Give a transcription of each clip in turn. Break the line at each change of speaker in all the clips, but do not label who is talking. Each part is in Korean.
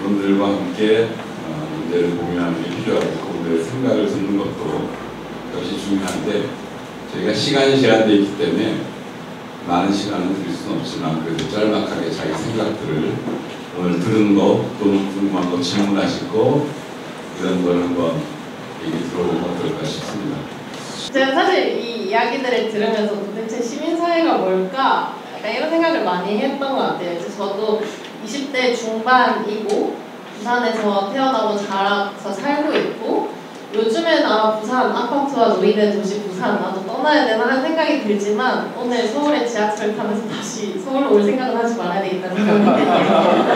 분들과 함께 문제를 공유하는 게 필요하고 그분들의 생각을 듣는 것도 역시 중요한데 저희가 시간이 제한되어 있기 때문에 많은 시간을 드릴 수는 없지만 그래도 짤막하게 자기 생각들을 오늘 들은 거 또는 궁금한 거 질문하실 거 이런 걸 한번 얘기 들어보면 어떨까 싶습니다.
제가 사실 이 이야기들을 들으면서 도대체 시민사회가 뭘까? 약간 이런 생각을 많이 했던 것 같아요. 저도 20대 중반이고 부산에서 태어나고 자라서 살고 있고 요즘엔 부산 아파트와 노이된 도시 부산 나도 떠나야 되나 하는 생각이 들지만 오늘 서울에 지하철 타면서 다시 서울로 올 생각은 하지 말아야 되겠다는 생각이 들어요.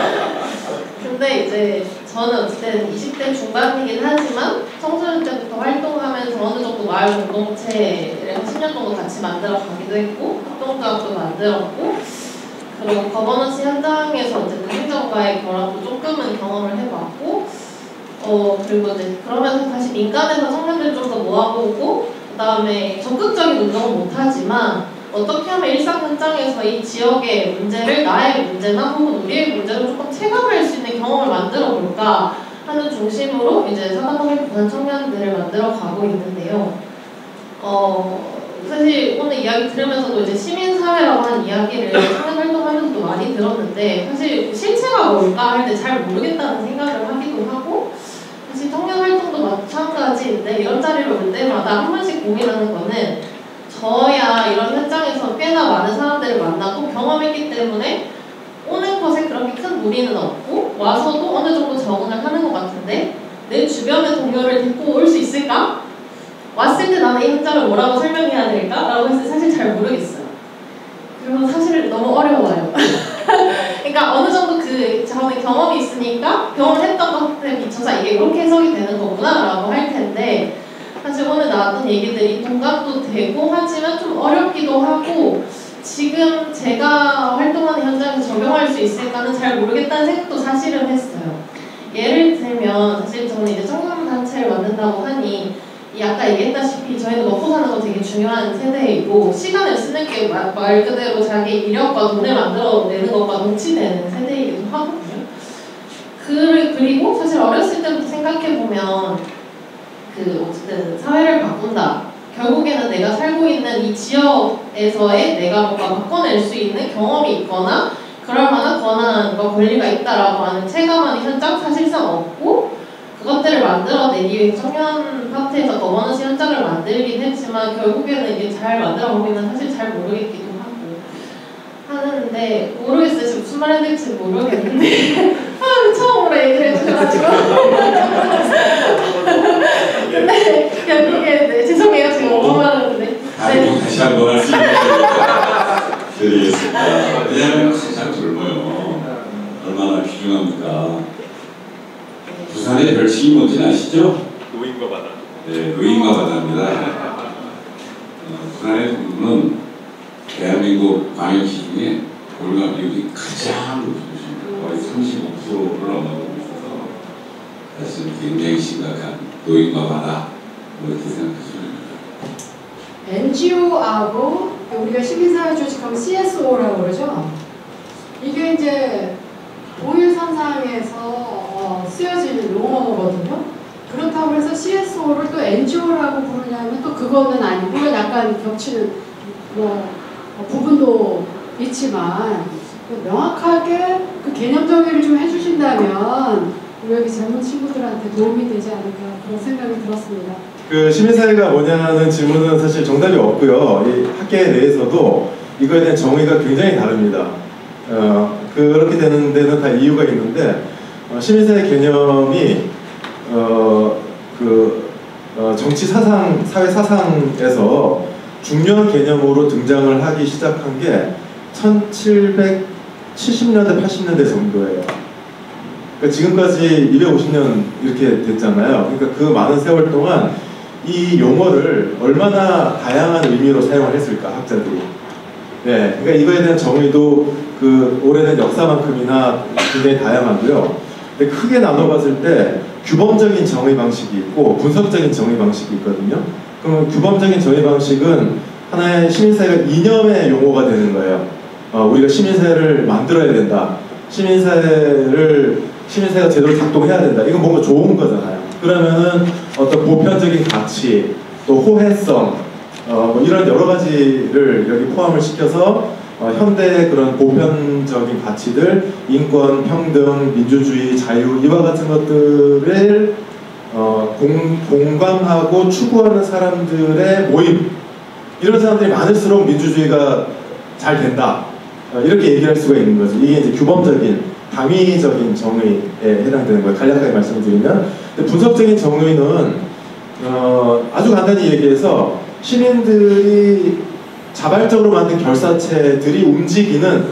근데 이제 저는 어쨌든 20대 중반이긴 하지만 청소년 때부터 활동하면서 어느 정도 마을 공동체를 한 10년 정도 같이 만들어 가기도 했고 합동조합도 만들었고 그리고 거버넌스 현장에서 어쨌든 행정과의 결합도 조금은 경험을 해봤고 그리고 이제 그러면서 다시 민간에서 청년들 좀 더 모아보고 그 다음에 적극적인 운동은 못하지만 어떻게 하면 일상 현장에서 이 지역의 문제를 나의 문제나 혹은 우리의 문제를 조금 체감할 수 있는 경험을 만들어 볼까 하는 중심으로 이제 사단법인 부산 청년들을 만들어 가고 있는데요. 사실 오늘 이야기 들으면서도 이제 시민사회라고 하는 이야기를 청년 활동하면서도 많이 들었는데 사실 실체가 뭘까 할 때 잘 모르겠다는 생각을 하기도 하고 사실 청년 활동도 마찬가지인데 이런 자리를 올 때마다 한 번씩 고민하는 거는 저야 이런 현장에서 꽤나 많은 사람들을 만나고 경험했기 때문에 오는 것에 그렇게 큰 무리는 없고 와서도 어느 정도 적응을 하는 것 같은데 내 주변의 동료를 데리고 올 수 있을까? 왔을 때 나는 이 현장을 뭐라고 설명해야 될까? 라고 해서 사실 잘 모르겠어요. 그리고 사실 너무 어려워요. 그러니까 어느 정도 저는 경험이 있으니까 경험을 했던 것에 비춰서 이게 이렇게 해석이 되는 거구나 라고 할 텐데 사실 오늘 나왔던 얘기들이 공감도 되고 하지만 좀 어렵기도 하고 지금 제가 활동하는 현장에서 적용할 수 있을까는 잘 모르겠다는 생각도 사실은 했어요. 예를 들면 사실 저는 이제 청소년단체를 만든다고 하니 아까 얘기했다시피 저희는 먹고 사는 거 되게 중요한 세대이고 시간을 쓰는 게 말 그대로 자기 이력과 돈을 만들어내는 것과 동치되는 세대이기도 하거든요. 그리고 사실 어렸을 때부터 생각해보면 어쨌든 사회를 바꾼다. 결국에는 내가 살고 있는 이 지역에서의 내가 뭔가 바꿔낼 수 있는 경험이 있거나 그럴 만한 권한과 권리가 있다라고 하는 체감하는 현장 사실상 없고 그것들을 만들어내기 위해서 청년 파트에서 거버넌스 현장을 만들긴 했지만 결국에는 이게 잘 만들어보기는 사실 잘 모르겠기도 하고 하는데 모르겠어요. 지금 무슨 말 해야 될지 모르겠는데 처음으로 얘기를 해주셔가지고 근데 결국에 네, 죄송해요. 지금 오버말하는데
다시 한 번 할 수 있는 드리겠습니다. 왜냐하면 가장 젊어요. 얼마나 귀중합니까? 부산의 별칭이 뭔지 아시죠?
노인과 바다.
네, 노인과 바다입니다. 부산의 동부는 대한민국 광역시 중에 골가 비율이 가장 높습니다. 거의 35%를 넘어가고 있어서 사실 굉장히 심각한 노인과 바다 이렇게 생각하시면 됩니다.
NGO하고 우리가 시민사회 조직하면 CSO라고 그러죠. 이게 이제 동일선상에서 쓰여지는 용어거든요. 그렇다고 해서 CSO를 또 NGO라고 부르냐면 또 그거는 아니고 약간 겹치는 부분도 있지만 명확하게 그 개념 정의를 좀 해주신다면 우리 여기 젊은 친구들한테 도움이 되지 않을까 그런 생각이 들었습니다.
그 시민사회가 뭐냐는 질문은 사실 정답이 없고요. 이 학계 내에서도 이거에 대한 정의가 굉장히 다릅니다. 그렇게 되는 데는 다 이유가 있는데 시민사회 개념이 정치 사상, 사회 사상에서 중요한 개념으로 등장을 하기 시작한 게 1770년대, 80년대 정도예요. 그러니까 지금까지 250년 이렇게 됐잖아요. 그러니까 그 많은 세월 동안 이 용어를 얼마나 다양한 의미로 사용을 했을까, 학자들이. 네, 그러니까 이거에 대한 정의도 그 오래된 역사만큼이나 굉장히 다양하고요. 근데 크게 나눠봤을 때 규범적인 정의 방식이 있고 분석적인 정의 방식이 있거든요. 그럼 규범적인 정의 방식은 하나의 시민사회가 이념의 용어가 되는 거예요. 우리가 시민사회를 만들어야 된다. 시민사회를 시민사회가 제대로 작동해야 된다. 이건 뭔가 좋은 거잖아요. 그러면은 어떤 보편적인 가치, 또 호혜성, 뭐 이런 여러 가지를 여기 포함을 시켜서 현대의 그런 보편적인 가치들, 인권, 평등, 민주주의, 자유 이와 같은 것들을 공감하고 추구하는 사람들의 모임, 이런 사람들이 많을수록 민주주의가 잘 된다. 이렇게 얘기할 수가 있는 거죠. 이게 이제 규범적인, 당위적인 정의에 해당되는 거예요. 간략하게 말씀드리면. 분석적인 정의는 아주 간단히 얘기해서 시민들이 자발적으로 만든 결사체들이 움직이는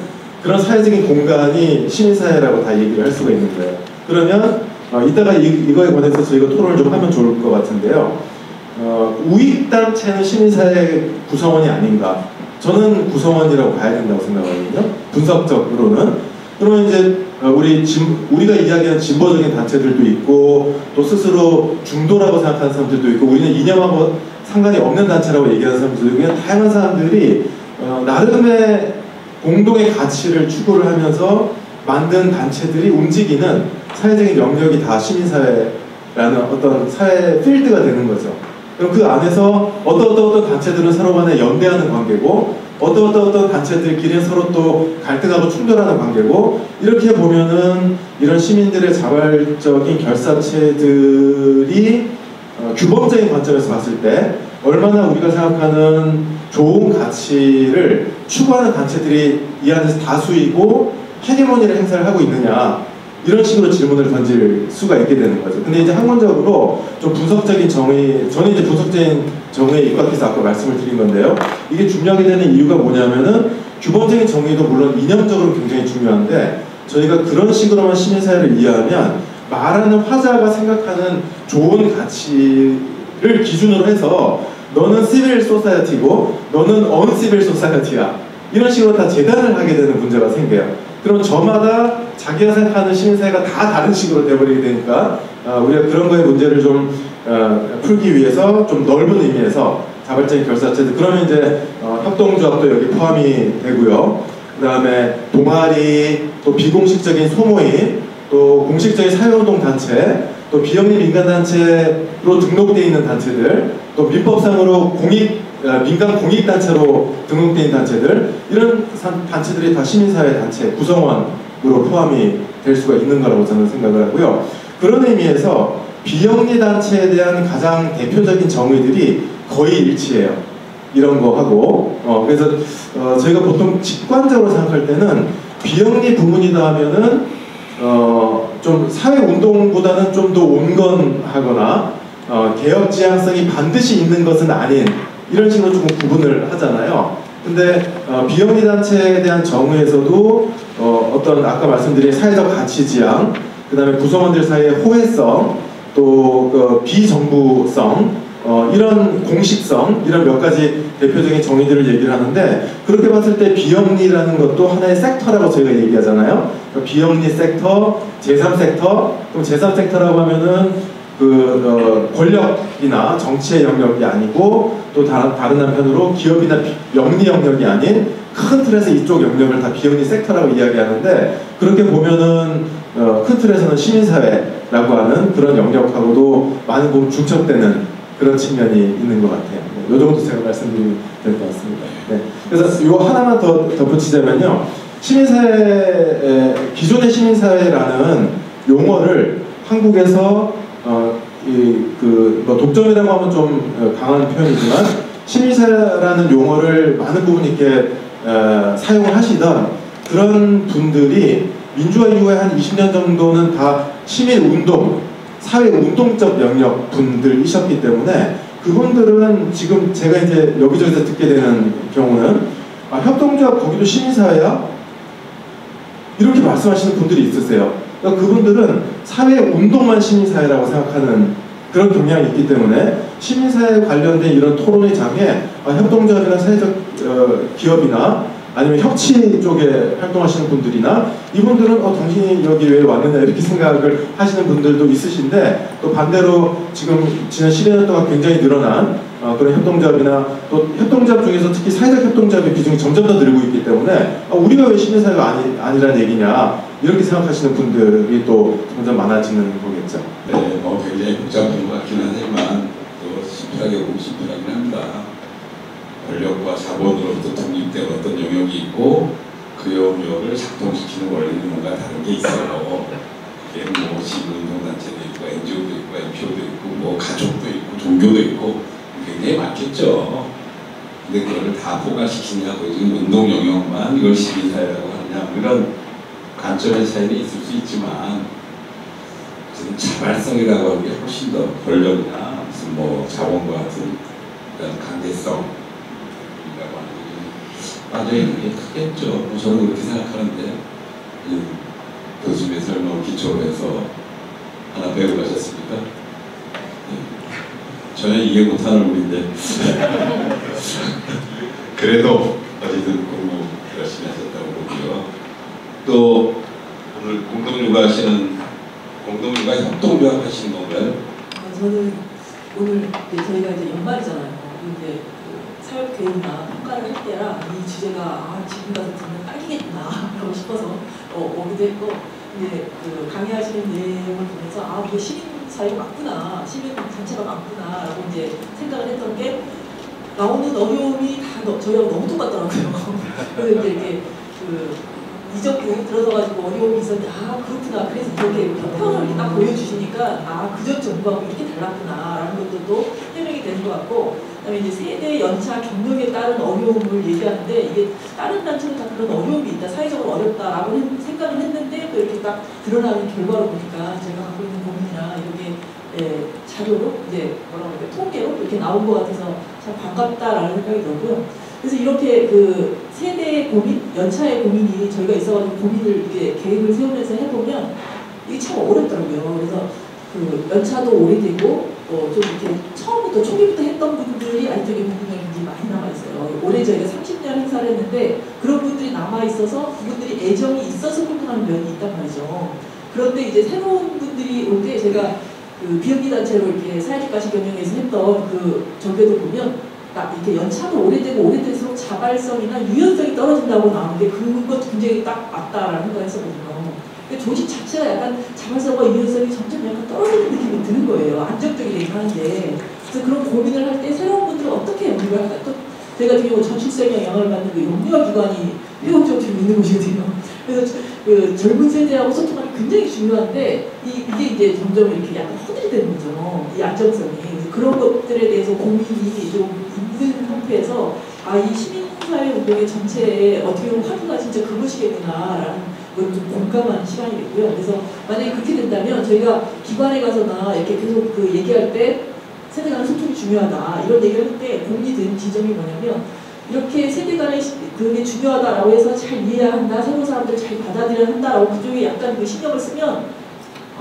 그런 사회적인 공간이 시민사회라고 다 얘기를 할 수가 있는 거예요. 그러면 이따가 이거에 관해서 저희가 토론을 좀 하면 좋을 것 같은데요. 우익단체는 시민사회 구성원이 아닌가? 저는 구성원이라고 봐야 된다고 생각하거든요. 분석적으로는. 그러면 이제 우리가 이야기하는 진보적인 단체들도 있고, 또 스스로 중도라고 생각하는 사람들도 있고, 우리는 이념하고 상관이 없는 단체라고 얘기하는 사람들도 있고, 그냥 다양한 사람들이 나름의 공동의 가치를 추구를 하면서 만든 단체들이 움직이는 사회적인 영역이 다 시민사회라는 어떤 사회 필드가 되는 거죠. 그럼 그 안에서 어떤 단체들은 서로 간에 연대하는 관계고, 어떤 단체들끼리는 서로 또 갈등하고 충돌하는 관계고, 이렇게 보면은 이런 시민들의 자발적인 결사체들이 규범적인 관점에서 봤을 때 얼마나 우리가 생각하는 좋은 가치를 추구하는 단체들이 이 안에서 다수이고 헤게모니를 행사를 하고 있느냐, 이런 식으로 질문을 던질 수가 있게 되는 거죠. 근데 이제 학문적으로 좀 분석적인 정의, 저는 이제 분석적인 정의에 입각해서 아까 말씀을 드린 건데요. 이게 중요하게 되는 이유가 뭐냐면은 규범적인 정의도 물론 이념적으로 굉장히 중요한데, 저희가 그런 식으로만 시민사회를 이해하면 말하는 화자가 생각하는 좋은 가치를 기준으로 해서 너는 시빌 소사이어티고 너는 언시빌 소사이어티야, 이런 식으로 다 재단을 하게 되는 문제가 생겨요. 그럼 저마다 자기가 생각하는 시민사회가 다 다른 식으로 돼버리게 되니까 우리가 그런 거의 문제를 좀 풀기 위해서 좀 넓은 의미에서 자발적인 결사체들, 그러면 이제 협동조합도 여기 포함이 되고요. 그 다음에 동아리, 또 비공식적인 소모임, 또 공식적인 사회운동 단체, 또 비영리 민간단체로 등록되어 있는 단체들, 또 민법상으로 민간 공익단체로 등록되어 있는 단체들, 이런 단체들이 다 시민사회 단체 구성원으로 포함이 될 수가 있는 거라고 저는 생각을 하고요. 그런 의미에서 비영리 단체에 대한 가장 대표적인 정의들이 거의 일치해요. 이런 거 하고 그래서 저희가 보통 직관적으로 생각할 때는 비영리 부문이다 하면은 좀 사회운동보다는 좀 더 온건하거나 개혁 지향성이 반드시 있는 것은 아닌, 이런 식으로 조금 구분을 하잖아요. 근데 비영리 단체에 대한 정의에서도 어떤 아까 말씀드린 사회적 가치 지향, 그 다음에 구성원들 사이의 호혜성, 또 그 비정부성, 이런 공식성, 이런 몇 가지 대표적인 정의들을 얘기를 하는데, 그렇게 봤을 때 비영리라는 것도 하나의 섹터라고 저희가 얘기하잖아요. 그러니까 비영리 섹터, 제3섹터, 그럼 제3섹터라고 하면은 권력이나 정치의 영역이 아니고, 또 다른 한편으로 기업이나 영리 영역이 아닌 큰 틀에서 이쪽 영역을 다 비영리 섹터라고 이야기하는데, 그렇게 보면은 큰 틀에서는 시민사회라고 하는 그런 영역하고도 많은 부분 중첩되는 그런 측면이 있는 것 같아요. 이 정도 제가 말씀드리면 될 것 같습니다. 네. 그래서 이거 하나만 더 덧붙이자면요. 시민사회, 기존의 시민사회라는 용어를 한국에서 독점이라고 하면 좀 강한 표현이지만, 시민사회라는 용어를 많은 부분 이렇게 사용을 하시던 그런 분들이 민주화 이후에 한 20년 정도는 다 시민운동, 사회운동적 영역 분들이셨기 때문에, 그분들은 지금 제가 이제 여기저기서 듣게 되는 경우는 협동조합 거기도 시민사회야? 이렇게 말씀하시는 분들이 있으세요. 그러니까 그분들은 사회운동만 시민사회라고 생각하는 그런 경향이 있기 때문에, 시민사회 관련된 이런 토론의 장에 협동조합이나 사회적 기업이나 아니면 협치 쪽에 활동하시는 분들이나, 이분들은 당신이 여기 왜 왔느냐 이렇게 생각을 하시는 분들도 있으신데, 또 반대로 지금 지난 10여 년 동안 굉장히 늘어난 그런 협동조합이나 또 협동조합 중에서 특히 사회적 협동조합의 비중이 점점 더 늘고 있기 때문에 우리가 왜 시민사회가 아니라는 얘기냐 이렇게 생각하시는 분들이 또 점점 많아지는 거겠죠.
네, 굉장히 복잡한 것 같긴 하지만 또 심플하게 보면 심플하긴 합니다. 권력과 자본으로부터 독립된 어떤 영역이 있고 그 영역을 작동시키는 원리는 뭔가 다른 게 있어요. 그게 뭐 시민운동단체도 있고 NGO도 있고 NPO도 있고 뭐 가족도 있고 종교도 있고 굉장히 많겠죠. 근데 그거를 다 포괄시키냐고 지금 운동 영역만 이걸 시민사회라고 하느냐 이런 관점의 차이는 있을 수 있지만 지금 자발성이라고 하는 게 훨씬 더 권력이나 무슨 뭐 자본과 같은 그런 강제성 빠져있는 게 크겠죠. 저는 그렇게 생각하는데 교수님의 설명을 기초로 해서 하나 배우고 가셨습니까? 네. 전혀 이해 못하는 얼굴인데 그래도 어쨌든 공부 열심히 하셨다고 보고요. 또 오늘 공동육아 하시는 공동육아 협동조합 하시는 건가요?
저는 오늘 저희가 이제 연말이잖아요. 이제 사역계획이나 평가를 할 때라 이 주제가 지금 가서 듣는 딱이겠구나 하고 싶어서 오기도 했고 이제 강의하시는 내용을 보면서 이게 시민사회가 맞구나, 시민 단체가 맞구나 라고 이제 생각을 했던 게 나오는 어려움이 다 저희하고 너무 똑같더라고요. 그래서 이제 이렇게 이적도 들어서가지고 어려움이 있었는데 그렇구나. 그래서 이렇게 편을 이렇게 딱 보여주시니까 그전 전부하고 이렇게 달랐구나 라는 것도 해명이 되는 것 같고, 그다음에 이제 세대 연차 경력에 따른 어려움을 얘기하는데 이게 다른 단체는 다 그런 어려움이 있다, 사회적으로 어렵다라고 생각을 했는데 또 이렇게 딱 드러나는 결과로 보니까 제가 갖고 있는 고민이나 이렇게 자료로 이제 뭐라고 해야 돼, 통계로 이렇게 나온 것 같아서 참 반갑다라는 생각이 들고요. 그래서 이렇게 세대의 고민, 연차의 고민이 저희가 있어가지고 고민을 이렇게 계획을 세우면서 해보면 이게 참 어렵더라고요. 그래서 연차도 오래되고 좀 이렇게 처음부터 초기부터 했던 분들이 아직도 부분이 굉장히 많이 남아있어요. 올해 저희가 30년 행사를 했는데 그런 분들이 남아있어서 그분들이 애정이 있어서 활동하는 면이 있단 말이죠. 그런데 이제 새로운 분들이 올 때 제가 비영리 단체로 이렇게 사회적 가치 경영에서 했던 전개도 보면 이렇게 연차도 오래될수록 자발성이나 유연성이 떨어진다고 나오는데 그것도 굉장히 딱 맞다라는 생각을 했었거든요. 조직 자체가 약간 자발성과 유연성이 점점 약간 떨어지는 느낌이 드는 거예요. 안정적이긴 하는데. 그래서 그런 고민을 할 때 새로운 분들은 어떻게 연구를 할까? 또 저희가 같은 경우 전실성에 영향을 받는 연구가 기관이 회원적으로 있는 곳이거든요. 그래서 젊은 세대하고 소통하는 게 굉장히 중요한데 이게 이제 점점 이렇게 약간 허들이 되는 거죠. 이 안정성이. 그래서 그런 것들에 대해서 고민이 좀 있는 상태에서 이 시민사회 운동의 전체에 어떻게 보면 화두가 진짜 그것이겠구나라는 좀 공감하는 시간이겠고요. 그래서 만약에 그렇게 된다면 저희가 기관에 가서나 이렇게 계속 얘기할 때 세대 간의 소통이 중요하다 이런 얘기를 할 때 고민이 되는 지점이 뭐냐면 이렇게 세대 간의 그게 중요하다라고 해서 잘 이해해야 한다, 새로운 사람들을 잘 받아들여야 한다라고 그쪽에 약간 신경을 쓰면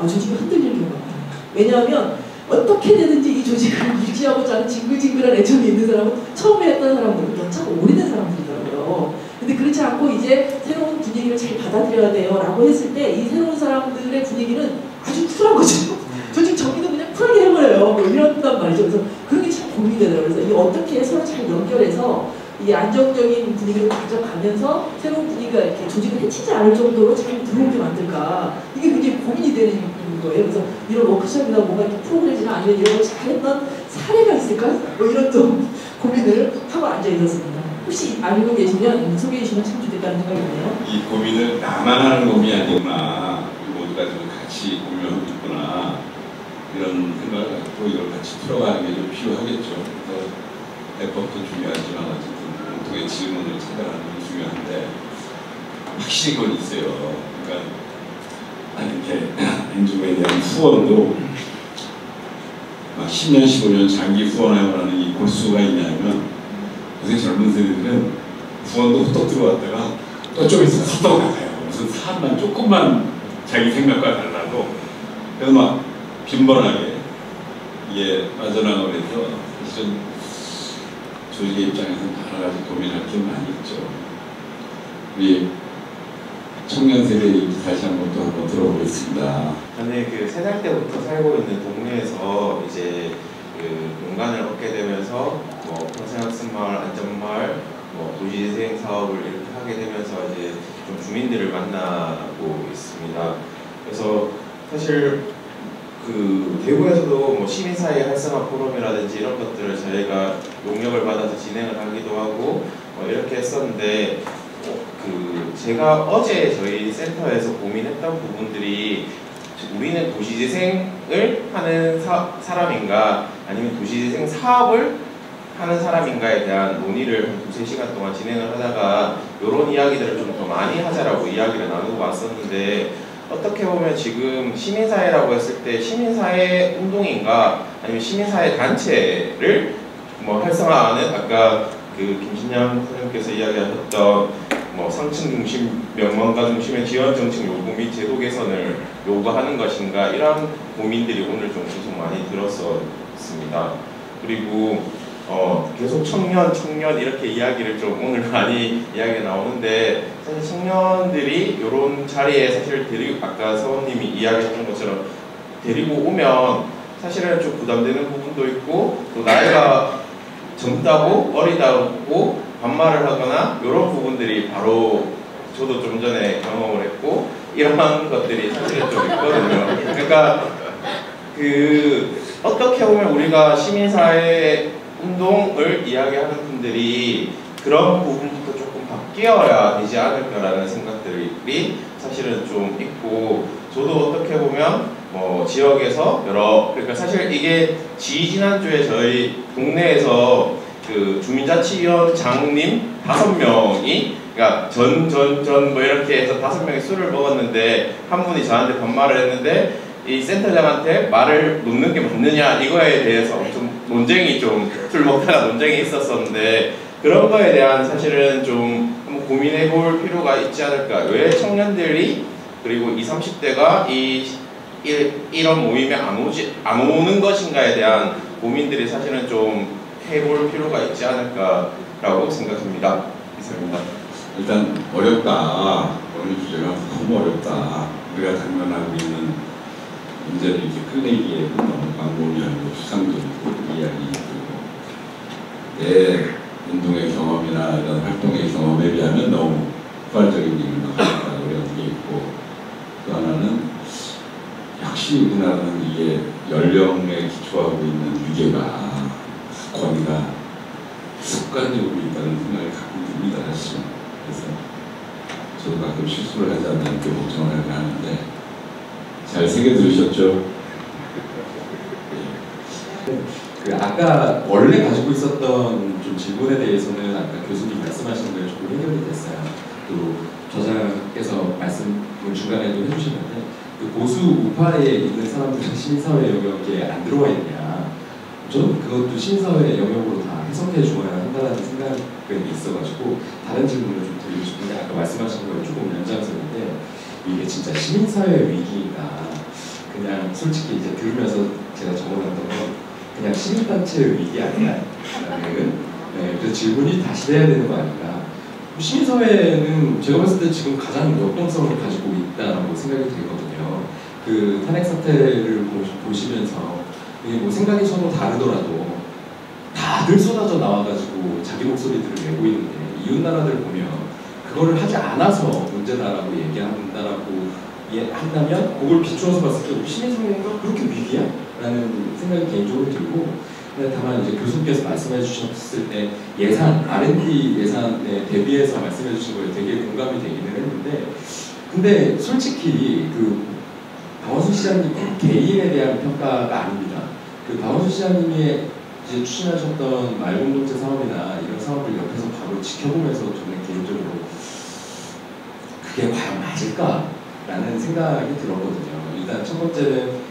조직이 흔들리는 경우가 많아요. 왜냐하면 어떻게 되든지 이 조직을 유지하고자 하는 징글징글한 애정이 있는 사람은 처음에 했던 사람들은 연차가 오래된 사람들이더라고요. 근데 그렇지 않고 이제 새로운 분위기를 잘 받아들여야 돼요 라고 했을 때 이 새로운 사람들의 분위기는 아주 쿨한 거죠. 조직 정의도 그냥 쿨하게 해버려요. 이런단 말이죠. 그래서 그런 게 참 고민이 되더라고요. 그래서 이 어떻게 서로 잘 연결해서 이 안정적인 분위기를 가져가면서 새로운 분위기가 이렇게 조직을 해치지 않을 정도로 잘 들어오게 만들까, 이게 굉장히 고민이 되는 거예요. 그래서 이런 워크숍이나 뭔가 이렇게 프로그램이나 아니면 이런 걸 잘했던 사례가 있을까? 이런 좀 고민을 하고 앉아 있었습니다. 혹시 알고 계시면 소개해 주시면 참 좋겠다는 생각이 드네요.
이 고민을 나만 하는 고민이 아니구나, 모두가 좀 같이 고민하고 있구나, 이런 생각을 갖고 이걸 같이 풀어가는 게 좀 필요하겠죠. 그래서 해법도 중요하지만 어쨌든 공통의 질문을 찾아가는 게 중요한데 확실히 그건 있어요. 그러니까 이렇게 NGO에 대한 후원도 막 10년, 15년 장기 후원을 하는 이 골수가 있냐면 요새 젊은 세대들은 후원도 후떡 들어왔다가 또 좀 있으면 후떡 나가요. 무슨 사람만 조금만 자기 생각과 달라도 그래서 막 빈번하게 이게 빠져나가고 해서 사실은 조직의 입장에서는 여러 가지 고민할 게 많이 있죠. 우리 청년 세대 얘기 다시 한번 들어보겠습니다.
저는 3살 때부터 살고 있는 동네에서 이제 그 공간을 얻게 되면서 뭐 평생학습마을, 안전마을, 뭐 도시재생 사업을 이렇게 하게 되면서 이제 좀 주민들을 만나고 있습니다. 그래서 사실 그 대구에서도 뭐 시민사회 활성화 포럼이라든지 이런 것들을 저희가 용역을 받아서 진행을 하기도 하고 이렇게 했었는데 그 제가 어제 저희 센터에서 고민했던 부분들이 우리는 도시재생을 하는 사람인가 아니면 도시재생 사업을 하는 사람인가에 대한 논의를 한 2-3시간 동안 진행을 하다가 이런 이야기들을 좀 더 많이 하자라고 이야기를 나누고 왔었는데 어떻게 보면 지금 시민사회라고 했을 때 시민사회 운동인가 아니면 시민사회 단체를 뭐 활성화하는 아까 그 김신양 선생님께서 이야기하셨던 뭐 상층 중심, 명망가 중심의 지원 정책 요구 및 제도 개선을 요구하는 것인가 이런 고민들이 오늘 좀 계속 많이 들었었습니다. 그리고 계속 청년 이렇게 이야기를 좀 오늘 많이 이야기가 나오는데 사실 청년들이 이런 자리에 사실 데리고 아까 서원님이 이야기했던 것처럼 데리고 오면 사실은 좀 부담되는 부분도 있고 또 나이가 젊다고 어리다고 반말을 하거나 이런 부분들이 바로 저도 좀 전에 경험을 했고 이런 것들이 사실은 좀 있거든요. 그러니까 그 어떻게 보면 우리가 시민사회 운동을 이야기하는 분들이 그런 부분부터 조금 바뀌어야 되지 않을까라는 생각들이 사실은 좀 있고 저도 어떻게 보면 뭐 지역에서 그러니까 사실 이게 지난주에 저희 동네에서 그 주민자치위원장님 5명이 그러니까 전 뭐 이렇게 해서 5명이 술을 먹었는데 한 분이 저한테 반말을 했는데 이 센터장한테 말을 놓는 게 맞느냐 이거에 대해서 좀 논쟁이 좀 술 먹다가 논쟁이 있었었는데 그런 거에 대한 사실은 좀 한번 고민해 볼 필요가 있지 않을까. 왜 청년들이 그리고 20, 30대가 이런 모임에 안 오는 것인가에 대한 고민들이 사실은 좀 해볼 필요가 있지 않을까라고 생각합니다. 이상입니다.
일단 어렵다. 오늘 주제가 너무 어렵다. 우리가 당면하고 있는 문제를 이렇게 끌내기에는 너무 광범위하고 추상적이고 이야기이고 내 운동의 경험이나 이런 활동의 경험에 비하면 너무 포괄적인 얘기를 하니까 어려운 게 있고 또 하나는 역시 우리나라는 이게 연령에 기초하고 있는 유괴가 권위가 습관적으로 있다는 생각이 가끔 듭니다. 사실. 그래서 저도 가끔 실수를 하지 않나 이렇게 걱정을 하는데 잘 새겨 들으셨죠?
그 아까 원래 가지고 있었던 좀 질문에 대해서는 아까 교수님 말씀하신 대로 조금 해결이 됐어요. 또 저자께서 말씀을 중간에도 해주시는데 그 보수 우파에 있는 사람들은 시민사회 영역에 안 들어와 있냐. 저는 그것도 시민사회 영역으로 다 해석해 주어야 한다는 생각이 있어가지고 다른 질문을 좀 드리고 싶은데 아까 말씀하신 걸 조금 연장선인데 이게 진짜 시민사회 위기가 그냥 솔직히 이제 들으면서 제가 적어놨던 건 그냥 시민단체의 위기 아니야? 그래서 질문이 다시 돼야 되는 거 아닌가. 시민사회는 제가 봤을 때 지금 가장 역동성을 가지고 있다고 생각이 들거든요. 그 탄핵 사태를 보시면서 이게 뭐 생각이 서로 다르더라도 다들 쏟아져 나와가지고 자기 목소리들을 내고 있는데 이웃나라들 보면 그거를 하지 않아서 문제다라고 얘기한다라고 한다면 그걸 비추어서 봤을 때 우리 시민사회가 그렇게 위기야? 라는 생각이 개인적으로 들고 다만 이제 교수님께서 말씀해 주셨을 때 예산, R&D 예산에 대비해서 말씀해 주신 거에 되게 공감이 되기는 했는데 근데 솔직히 그 박원순 시장님 개인에 대한 평가가 아닙니다. 그 박원순 시장님이 이제 추진하셨던 말공동체 사업이나 이런 사업을 옆에서 바로 지켜보면서 저는 개인적으로 그게 과연 맞을까라는 생각이 들었거든요. 일단 첫 번째는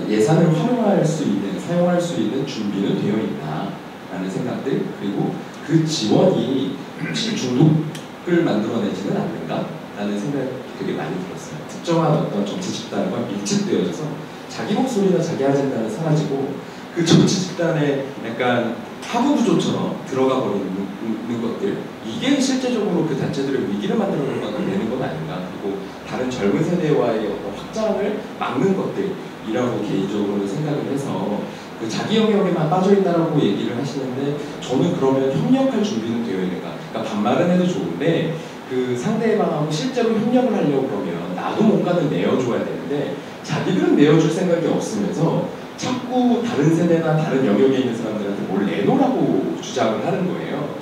예산을 활용할 수 있는, 사용할 수 있는 준비는 되어 있나라는 생각들 그리고 그 지원이 혹시 중독을 만들어내지는 않는가라는 생각이 되게 많이 들었어요. 특정한 어떤 정치 집단과 밀집되어져서 자기 목소리나 자기 아젠다는 사라지고 그 정치 집단에 약간 하부 구조처럼 들어가 버리는 것들 이게 실제적으로 그 단체들의 위기를 만들어내는 건 아닌가. 그리고 다른 젊은 세대와의 어떤 확장을 막는 것들이라고 개인적으로 생각을 해서 그 자기 영역에만 빠져있다라고 얘기를 하시는데 저는 그러면 협력할 준비는 되어 있는가? 그러니까 반말은 해도 좋은데 그 상대방하고 실제로 협력을 하려고 그러면 나도 뭔가를 내어줘야 되는데 자기들은 내어줄 생각이 없으면서 자꾸 다른 세대나 다른 영역에 있는 사람들한테 뭘 내놓으라고 주장을 하는 거예요.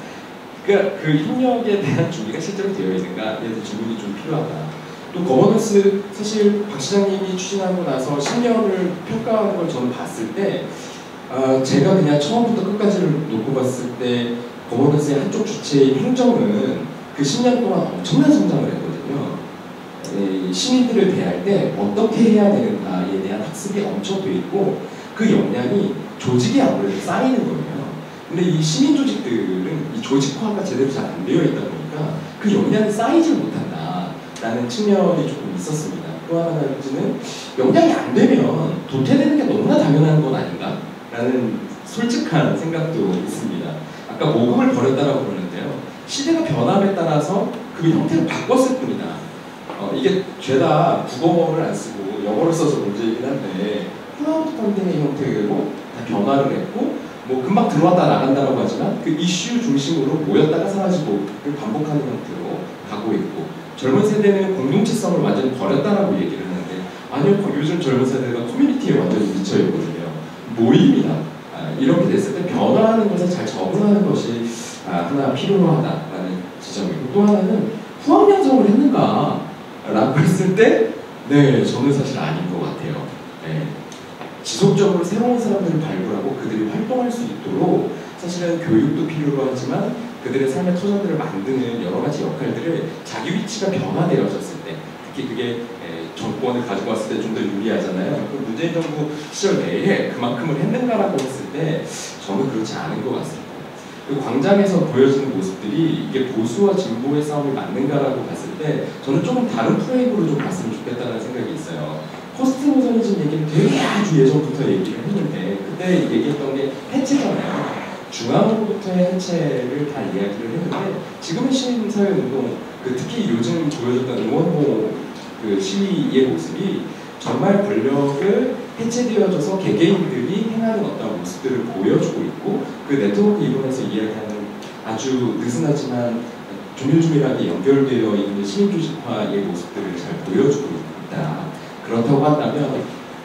그러니까 그 협력에 대한 준비가 실제로 되어 있는가에 대해서 질문이 좀 필요하다. 또 거버넌스 사실 박 시장님이 추진하고 나서 10년을 평가하는 걸 저는 봤을 때 제가 그냥 처음부터 끝까지를 놓고 봤을 때 거버넌스의 한쪽 주체인 행정은 그 10년 동안 엄청난 성장을 했거든요. 시민들을 대할 때 어떻게 해야 되는가에 대한 학습이 엄청 돼 있고 그 역량이 조직에 아무래도 쌓이는 거예요. 근데 이 시민 조직들은 이 조직화가 제대로 잘 안 되어 있다 보니까 그 역량이 쌓이질 못한다라는 측면이 조금 있었습니다. 또 하나는 역량이 안 되면 도태되는 게 너무나 당연한 건 아닌가라는 솔직한 생각도 있습니다. 아까 모금을 버렸다라고 그러는데요. 시대가 변함에 따라서 그 형태를 바꿨을 뿐이다. 이게 죄다 국어를 안 쓰고 영어를 써서 문제이긴 한데 크라우드 펀딩의 형태로 다 변화를 했고 뭐 금방 들어왔다 나간다라고 하지만 그 이슈 중심으로 모였다가 사라지고 반복하는 형태로 가고 있고 젊은 세대는 공동체성을 완전히 버렸다라고 얘기를 하는데 아니요, 요즘 젊은 세대가 커뮤니티에 완전히 미쳐있거든요. 모임이다. 이렇게 됐을 때 변화하는 것에 잘 적응하는 것이 하나 필요하다라는 지점이고 또 하나는 후학 양성을 했는가 라고 했을 때 네, 저는 사실 아닌 것 같아요. 네. 지속적으로 새로운 사람들을 발굴하고 그들이 활동할 수 있도록 사실은 교육도 필요로 하지만 그들의 삶의 터전들을 만드는 여러 가지 역할들을 자기 위치가 변화되어졌을 때 특히 그게 정권을 가지고 왔을 때 좀 더 유리하잖아요. 문재인 정부 시절 내에 그만큼을 했는가라고 했을 때 저는 그렇지 않은 것 같습니다. 그 광장에서 보여지는 모습들이 이게 보수와 진보의 싸움이 맞는가라고 봤을 때 저는 조금 다른 프레임으로 좀 봤으면 좋겠다는 생각이 있어요. 포스트 모더니즘 얘기는 되게 아주 예전부터 얘기를 했는데 그때 얘기했던 게 해체잖아요. 중앙으로부터의 해체를 다 이야기를 했는데 지금의 시민사회운동 특히 요즘 보여줬던 응원봉 그 시위의 모습이 정말 권력을 해체되어져서 개개인들이 행하는 어떤 모습들을 보여주고 있고 그 네트워크 이론에서 이야기하는 아주 느슨하지만 조밀조밀하게 연결되어 있는 시민조직화의 모습들을 잘 보여주고 있다. 그렇다고 한다면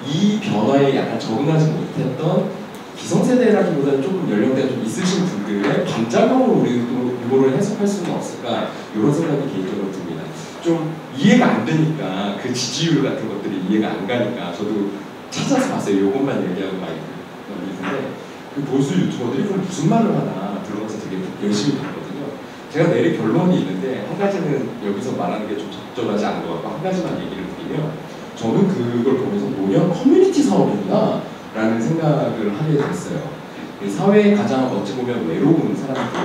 이 변화에 약간 적응하지 못했던 기성세대라기보다는 조금 연령대가 좀 있으신 분들의 반작용으로 우리도 이거를 해석할 수는 없을까 이런 생각이 개인적으로 듭니다. 좀 이해가 안 되니까 그 지지율 같은 것들이 이해가 안 가니까 저도 찾아서 봤어요. 이것만 얘기하고 마이크 넘기는데 그 보수 유튜버들이 그걸 무슨 말을 하나 들어가서 되게 열심히 봤거든요. 제가 내릴 결론이 있는데 한 가지는 여기서 말하는 게 좀 적절하지 않은 것 같고 한 가지만 얘기를 드리면 저는 그걸 보면서 뭐냐 커뮤니티 사업이구나 라는 생각을 하게 됐어요. 사회에 가장 어찌 보면 외로운 사람들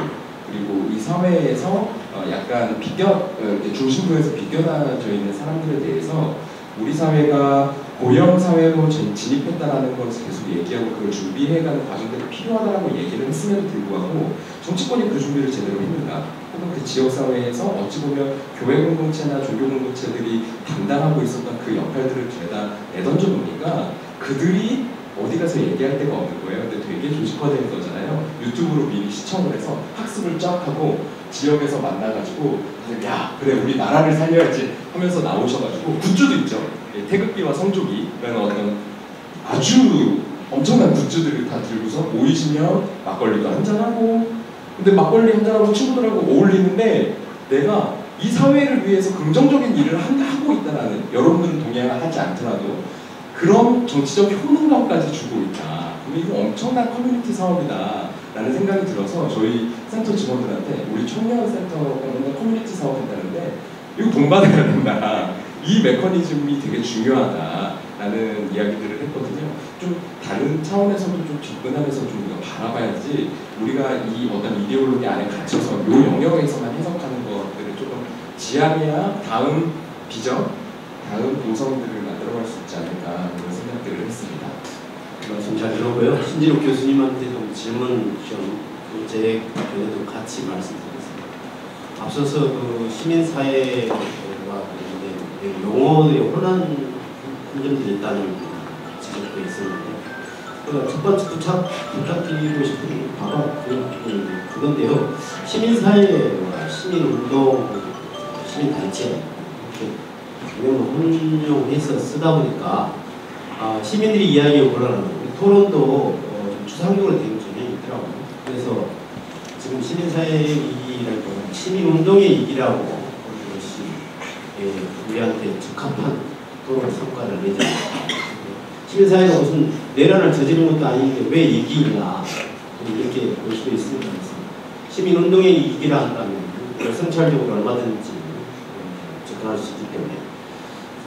그리고 이 사회에서 약간 중심부에서 비껴나져 있는 사람들에 대해서 우리 사회가 고령 사회로 진입했다라는 것을 계속 얘기하고 그걸 준비해가는 과정들이 필요하다라고 얘기를 했음에도 불구하고 정치권이 그 준비를 제대로 했는가? 혹은 그 지역 사회에서 어찌 보면 교회 공동체나 종교 공동체들이 담당하고 있었던 그 역할들을 죄다 내던져 놓으니까 그들이 어디 가서 얘기할 데가 없는 거예요. 근데 되게 조직화된 거잖아요. 유튜브로 미리 시청을 해서 학습을 쫙 하고 지역에서 만나가지고 야 그래 우리 나라를 살려야지 하면서 나오셔가지고 굿즈도 있죠. 태극기와 성조기라는 어떤 아주 엄청난 굿즈들을 다 들고서 모이시면 막걸리도 한잔하고 근데 막걸리 한잔하고 친구들하고 어울리는데 내가 이 사회를 위해서 긍정적인 일을 하고 있다는 여러분들은 동의하지 않더라도 그런 정치적 효능감까지 주고 있다. 그럼 이거 엄청난 커뮤니티 사업이다 라는 생각이 들어서 저희 센터 직원들한테 우리 청년센터는 커뮤니티 사업 한다는데 이거 돈 받아야 된다. 이 메커니즘이 되게 중요하다라는 이야기들을 했거든요. 좀 다른 차원에서도 좀 접근하면서 좀 우리가 바라봐야지 우리가 이 어떤 이데올로기 안에 갇혀서 이 영역에서만 해석하는 것들을 조금 지향해야 다음 비전, 다음 노선들을 만들어갈 수 있지 않을까 그런 생각들을 했습니다.
말씀 잘 들었고요. 신진욱 교수님한테 좀 질문 제 견해도 같이 말씀드리겠습니다. 앞서서 그 시민사회와 용어의 혼란점들이 있다는 지적도 있었는데 그러니까 첫 번째 부탁드리고 싶은 바가 그건데요. 시민사회와 시민운동, 시민단체 이렇게 혼용해서 쓰다 보니까 시민들이 이야기에 올라가는 토론도 좀 추상적으로 되는 경향이 있더라고요. 그래서 지금 시민사회의 이기라고 시민운동의 이기라고 보는 것이 우리한테 적합한 토론 성과를 내지 않습니다. 시민사회가 무슨 내란을 저지른 것도 아닌데 왜 이기냐 이렇게 볼 수도 있습니다. 시민운동의 이기라 한다면 성찰적으로 얼마든지 접근할 수 있기 때문에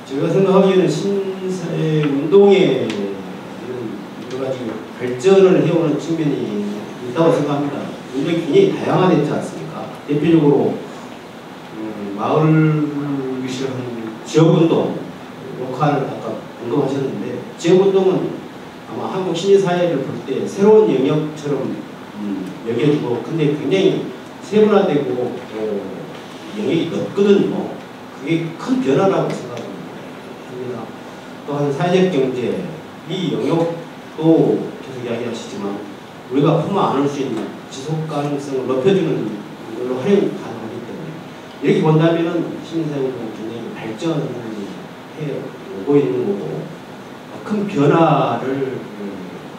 제가 생각하기에는 시민사회 운동에 여러 가지 발전을 해오는 측면이 있다고 생각합니다. 운동이 굉장히 다양화됐지 않습니까? 대표적으로 마을 위시를 하는 지역운동, 로컬 아까 언급하셨는데 지역운동은 아마 한국 시민사회를 볼 때 새로운 영역처럼 여겨지고 근데 굉장히 세분화되고 영역이 넓거든요. 그게 큰 변화라고 생각합니다. 또한 사회적 경제 이 영역도 계속 이야기하시지만 우리가 품어 안을 수 있는 지속 가능성을 높여주는 걸로 활용이 가능하기 때문에 이렇게 본다면은 시민사회운동 굉장히 발전해 오고 있는 거고 큰 변화를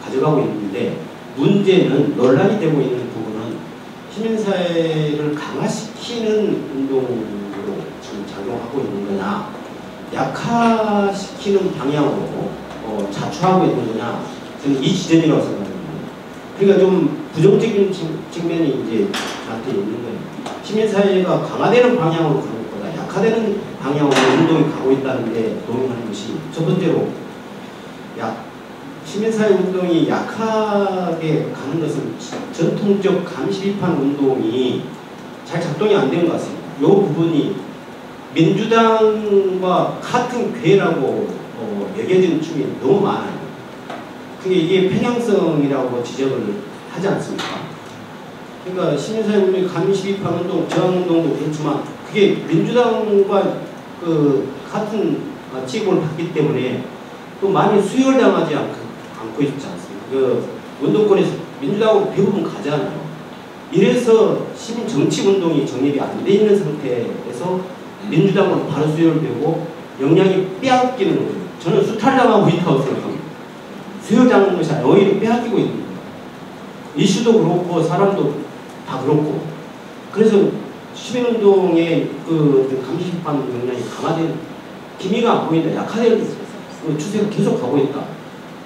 가져가고 있는데 문제는 논란이 되고 있는 부분은 시민사회를 강화시키는 운동으로 지금 작용하고 있는 거냐 약화시키는 방향으로 자초하고 있는 거냐 저는 이 지점이라고 생각합니다. 그러니까 좀 부정적인 측면이 이제 저한테 있는 거예요. 시민사회가 강화되는 방향으로 가는 것보다 약화되는 방향으로 운동이 가고 있다는 데 동의하는 것이 첫 번째로 시민사회 운동이 약하게 가는 것은 전통적 감시 비판 운동이 잘 작동이 안 된 것 같습니다. 이 부분이 민주당과 같은 궤라고 여겨진 축이 너무 많아요. 그게 이게 편향성이라고 지적을 하지 않습니까? 그러니까 시민사회 운동이 감시 비판 운동, 저항 운동도 그렇지만 그게 민주당과 같은 취급을 받기 때문에 또 많이 수혈당하지 않고 있지 않습니까? 그 운동권에서 민주당으로 대부분 가잖아요. 이래서 시민 정치 운동이 정립이 안 돼 있는 상태에서 민주당으로 바로 수혈되고 역량이 빼앗기는 거죠. 저는 수탈당하고 있다고 생각합니다. 수혈당하는 것이 아니라 오히려 빼앗기고 있는 거예요. 이슈도 그렇고 사람도 다 그렇고 그래서 시민운동의 감시 비판 역량이 강화된 기미가 안 보인다. 약화된 추세가 계속 가고 있다.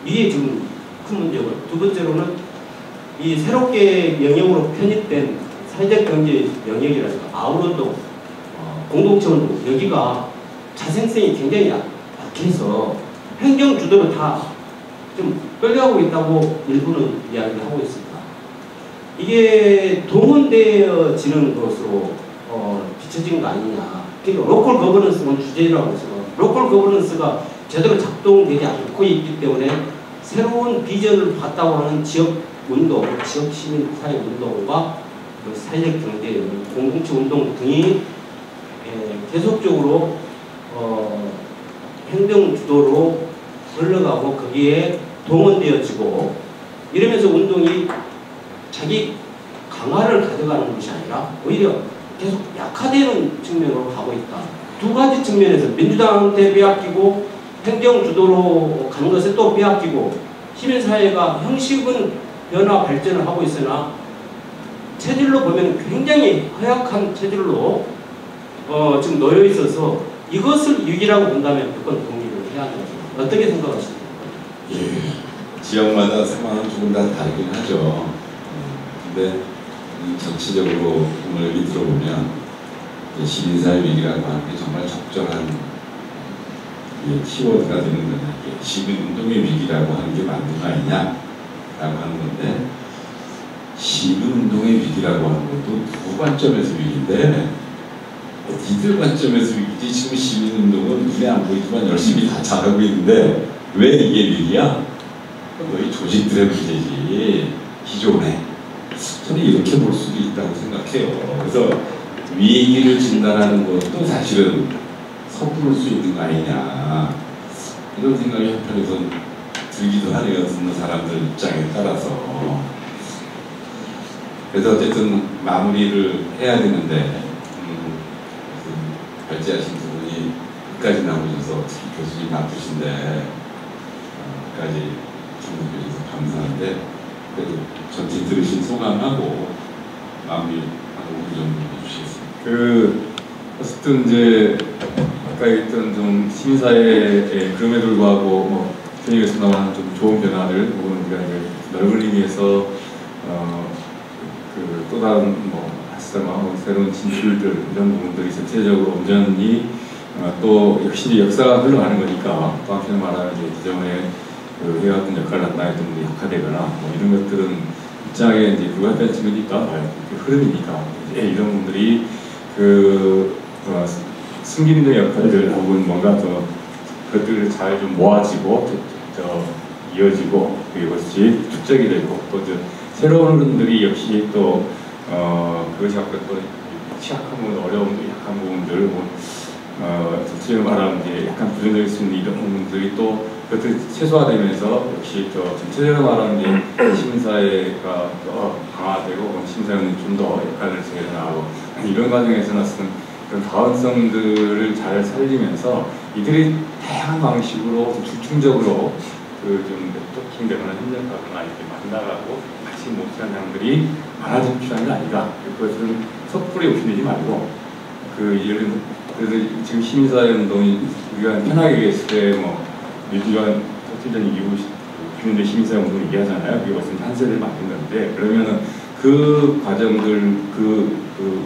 이게 지금 큰 문제고 두 번째로는 이 새롭게 영역으로 편입된 사회적 경제 영역이라든가 마을운동, 공동체운동 여기가 자생성이 굉장히 약해서 행정 주도를 다 좀 끌려가고 있다고 일부는 이야기를 하고 있습니다. 이게 동원되어지는 것으로 비춰진 거 아니냐. 그러니까 로컬 거버넌스는 주제라고 해서 로컬 거버넌스가 제대로 작동되지 않고 있기 때문에 새로운 비전을 봤다고 하는 지역 운동, 지역 시민사회 운동과 사회적 경제, 공동체 운동 등이 계속적으로 행정 주도로 흘러가고 거기에 동원되어지고 이러면서 운동이 자기 강화를 가져가는 것이 아니라 오히려 계속 약화되는 측면으로 가고 있다. 두 가지 측면에서 민주당한테 빼앗기고 행정 주도로 가는 것에 또 빼앗기고 시민사회가 형식은 변화 발전을 하고 있으나 체질로 보면 굉장히 허약한 체질로 지금 놓여 있어서 이것을 위기라고 본다면 그건 동의를 해야 된다. 어떻게 생각하십니까?
예, 지역마다 상황은 조금 다 다르긴 하죠. 근데 전체적으로 오늘 얘기 들어보면 시민사회 위기라고 하는 게 정말 적절한 키워드가 되는 거냐. 시민운동의 위기라고 하는 게 맞는 거 아니냐라고 하는 건데 시민운동의 위기라고 하는 것도 누구 관점에서 위기인데 니들 관점에서 위기지. 지금 시민운동은 눈에 안 보이지만 열심히 다 잘하고 있는데 왜 이게 위기야? 너희 조직들의 문제지. 기존에. 저는 이렇게 볼 수도 있다고 생각해요. 그래서 위기를 진단하는 것도 사실은 섣부를 수 있는 거 아니냐 이런 생각이 한편에서는 들기도 하네요. 듣는 사람들 입장에 따라서. 그래서 어쨌든 마무리를 해야 되는데 발제하신 두 분이 끝까지 남으셔서 특히 교수님 바쁘신데 끝까지 참석해 주셔서 감사한데 그래도 전체 들으신 소감하고 마무리하고 좀 해주시겠습니다.
어쨌든 이제 아까 했던 좀 시민사회의 그럼에도 불구하고 뭐 교육에서 좀 좋은 변화를 혹은 우리가 이제 넓은 의미에서 그 또 다른 뭐 활성화, 새로운 진출들 이런 부분들이 전체적으로 온전히 또 역시 이제 역사가 흘러가는 거니까 또 한편 말하는 이제 기존의 그 해왔던 역할을 담당했던 분들이 약화되거나 뭐 이런 것들은 입장에 이제 불가피한 측면이니까 흐름이니까 이제 이런 분들이 숨기는 역할들 혹은 뭔가 더 그것들을 잘 좀 모아지고 이어지고 그것이 축적이 되고 또 새로운 분들이 역시 또 그것이 아까 또 취약한 부분, 어려운 부분, 약한 부분들 전체적으로 말하면 이제 약간 부정적일 수 있는 이런 부분들이 또 그것들이 최소화되면서 역시 또 전체적으로 말하는 이제 시민사회가 강화되고 시민사회는 좀 더 역할을 제대로 이런 과정에서는 그런 다원성들을 잘 살리면서 이들이 다양한 방식으로 집중적으로 좀 네트워킹되거나 협력하거나 이렇게 만나가고 같이 모시는 사람들이 많아질 필요한 게 아니다. 그것을 섣불리 오시지 말고 그래서 지금 시민사회 운동이 우리가 편하게 얘기했을 때 뭐 민주주의 터틀전 이후 국민들 시민사회 운동 얘기하잖아요. 그게 무슨 한 세대를 만든 건데 그러면은 그 과정들 그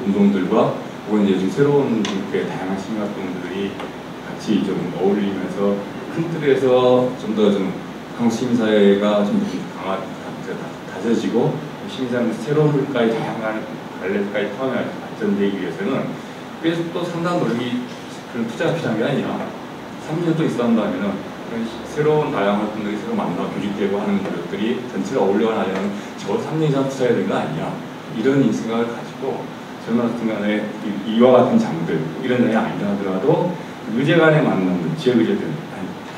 운동들과 혹은 이제 좀 새로운 다양한 시민활동들이 같이 좀 어울리면서 큰 틀에서 좀 더 한국 시민사회가 좀 다져지고 시민사회 새로운 물가의 다양한 관례까지 포함해 발전되기 위해서는 그래서 또 상당한 노력이 그런 투자가 필요한 게 아니라 3년 또 있어 한다면은 새로운 다양한 활동들이 새로 만나 조직되고 하는 노력들이 전체가 어울려가려면 적어도 3년 이상 투자해야 되는 거 아니냐 이런 생각을 가지고 저는 어떤 간에 이와 같은 장들 이런 내용이 아니라 하더라도 의제 간의 만남, 지역의제들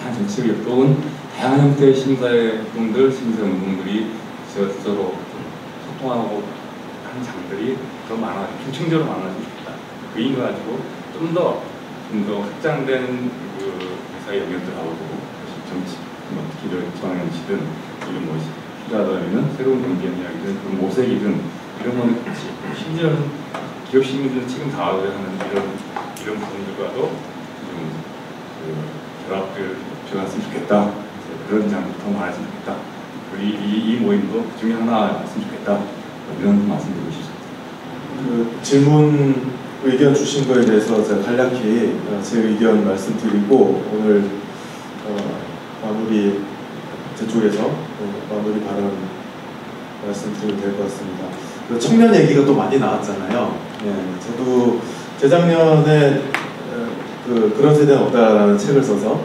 다양한 정치적 또는 다양한 형태의 시민사회 활동들, 시민사회 운동들이 서로 소통하고 하는 장들이 더 중층적으로 많아지면 좋겠다. 그 인과 가지고 좀 더 확장된 회사의 영역들하고 정치, 특히 지방정치든 이런 무엇이 필요하다면 새로운 경제적 이야기든 그런 모색이든 이런 거는 같이 심지어는 기업 시민들은 책임 다하고 하는 이런 부분들과도 좀 결합을 들어갔으면 좋겠다. 그런 장도 더 많았으면 좋겠다. 이 모임도 그 중에 하나였으면 좋겠다. 이런 말씀드리고 싶습니다.
질문 의견 주신 거에 대해서 제가 간략히 제 의견 말씀드리고 오늘 마무리 제 쪽에서 마무리 발언 말씀드리면 될 것 같습니다. 청년 얘기가 또 많이 나왔잖아요. 저도 재작년에 그런 세대는 없다라는 책을 써서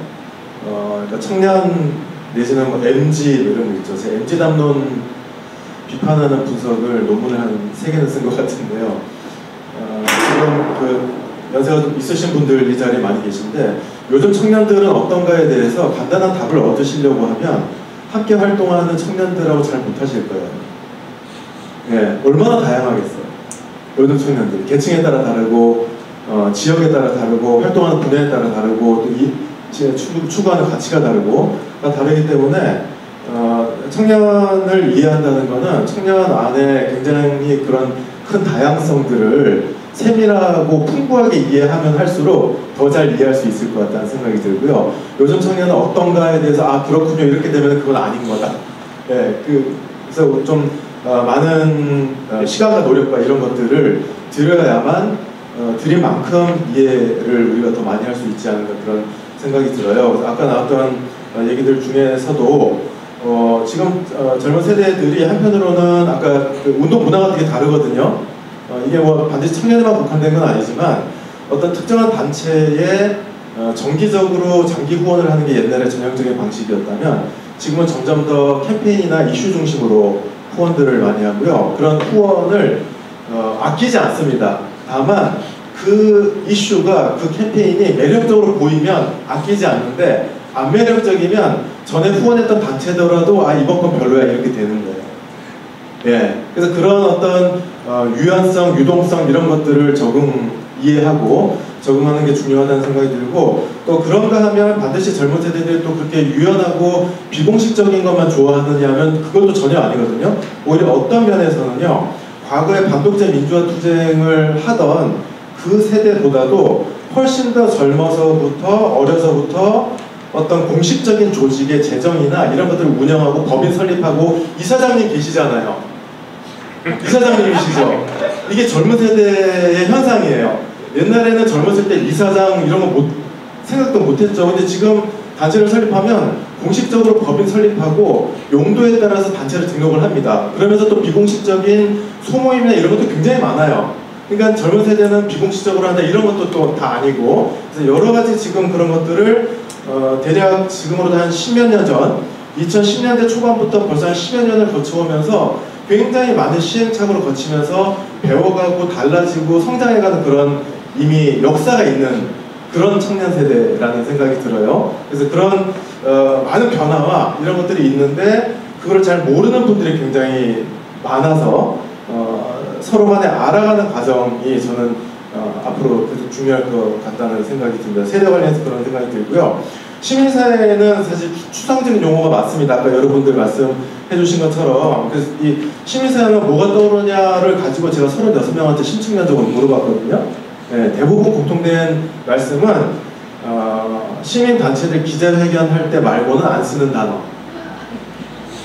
그러니까 청년 내지는 뭐 MG 이런 거 있죠. 제 MG 담론 비판하는 분석을 논문을 한 3개는 쓴 것 같은데요. 지금 연세가 좀 있으신 분들 이 자리에 많이 계신데 요즘 청년들은 어떤가에 대해서 간단한 답을 얻으시려고 하면 함께 활동하는 청년들하고 잘 못하실 거예요. 얼마나 다양하겠어요. 요즘 청년들 계층에 따라 다르고 지역에 따라 다르고 활동하는 분야에 따라 다르고 또 추구하는 가치가 다르고 다르기 때문에 청년을 이해한다는 것은 청년 안에 굉장히 그런 큰 다양성들을 세밀하고 풍부하게 이해하면 할수록 더 잘 이해할 수 있을 것 같다는 생각이 들고요. 요즘 청년은 어떤가에 대해서 그렇군요 이렇게 되면 그건 아닌 거다. 그래서 좀 많은 시간과 노력과 이런 것들을 들여야만 들인 만큼 이해를 우리가 더 많이 할 수 있지 않을까 그런 생각이 들어요. 그래서 아까 나왔던 얘기들 중에서도 지금 젊은 세대들이 한편으로는 아까 운동 문화가 되게 다르거든요. 이게 뭐 반드시 청년에만 국한된 건 아니지만 어떤 특정한 단체에 정기적으로 장기 후원을 하는 게 옛날에 전형적인 방식이었다면 지금은 점점 더 캠페인이나 이슈 중심으로 후원들을 많이 하고요. 그런 후원을 아끼지 않습니다. 다만 그 이슈가 그 캠페인이 매력적으로 보이면 아끼지 않는데 안 매력적이면 전에 후원했던 단체더라도 아 이번 건 별로야 이렇게 되는 거예요. 예, 그래서 그런 어떤 유연성, 유동성 이런 것들을 이해하고 적응하는 게 중요하다는 생각이 들고, 또 그런가 하면 반드시 젊은 세대들이 또 그렇게 유연하고 비공식적인 것만 좋아하느냐 하면 그것도 전혀 아니거든요. 오히려 어떤 면에서는요, 과거에 반독재 민주화 투쟁을 하던 그 세대보다도 훨씬 더 젊어서부터 어려서부터 어떤 공식적인 조직의 재정이나 이런 것들을 운영하고 법인 설립하고 이사장님 계시잖아요. 이사장님이시죠. 이게 젊은 세대의 현상이에요. 옛날에는 젊었을 때 이사장 이런 거 생각도 못했죠. 근데 지금 단체를 설립하면 공식적으로 법인 설립하고 용도에 따라서 단체를 등록을 합니다. 그러면서 또 비공식적인 소모임이나 이런 것도 굉장히 많아요. 그러니까 젊은 세대는 비공식적으로 한다 이런 것도 또 다 아니고, 그래서 여러 가지 지금 그런 것들을 대략 지금으로도 한 10몇 년 전 2010년대 초반부터 벌써 한 10여 년을 거쳐오면서 굉장히 많은 시행착오를 거치면서 배워가고 달라지고 성장해가는 그런 이미 역사가 있는 그런 청년 세대라는 생각이 들어요. 그래서 그런 많은 변화와 이런 것들이 있는데 그걸 잘 모르는 분들이 굉장히 많아서 서로 간에 알아가는 과정이 저는 앞으로 계속 중요할 것 같다는 생각이 듭니다. 세대 관련해서 그런 생각이 들고요. 시민사회는 사실 추상적인 용어가 맞습니다. 아까 여러분들 말씀해 주신 것처럼. 그래서 이 시민사회는 뭐가 떠오르냐를 가지고 제가 36명한테 심층면적으로 물어봤거든요. 네, 대부분 공통된 말씀은 시민단체들 기자회견할 때 말고는 안 쓰는 단어.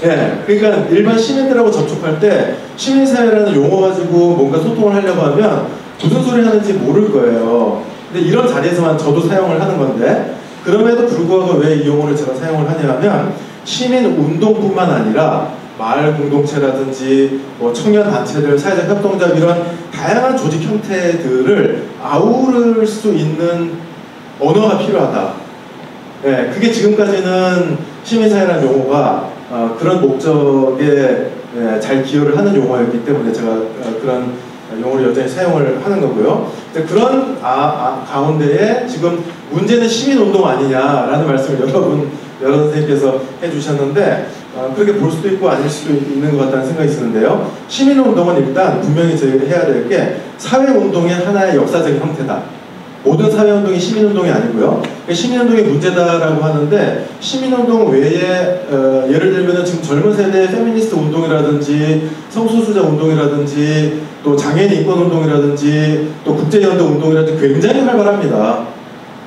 네, 그러니까 일반 시민들하고 접촉할 때 시민사회라는 용어 가지고 뭔가 소통을 하려고 하면 무슨 소리 하는지 모를 거예요. 근데 이런 자리에서만 저도 사용을 하는 건데, 그럼에도 불구하고 왜 이 용어를 제가 사용을 하냐면 시민운동뿐만 아니라 마을 공동체라든지 뭐 청년단체들, 사회적 협동조합 이런 다양한 조직 형태들을 아우를 수 있는 언어가 필요하다. 네, 그게 지금까지는 시민사회라는 용어가 그런 목적에 잘 기여를 하는 용어였기 때문에 제가 그런 용어를 여전히 사용을 하는 거고요. 그런 가운데에 지금 문제는 시민운동 아니냐라는 말씀을 여러 선생님께서 해주셨는데 그렇게 볼 수도 있고 아닐 수도 있는 것 같다는 생각이 드는데요. 시민운동은 일단 분명히 저희가 해야 될 게 사회운동의 하나의 역사적인 형태다. 모든 사회운동이 시민운동이 아니고요. 시민운동이 문제다라고 하는데, 시민운동 외에 예를 들면 지금 젊은 세대의 페미니스트 운동이라든지 성소수자 운동이라든지 또 장애인 인권운동이라든지 또 국제연대 운동이라든지 굉장히 활발합니다.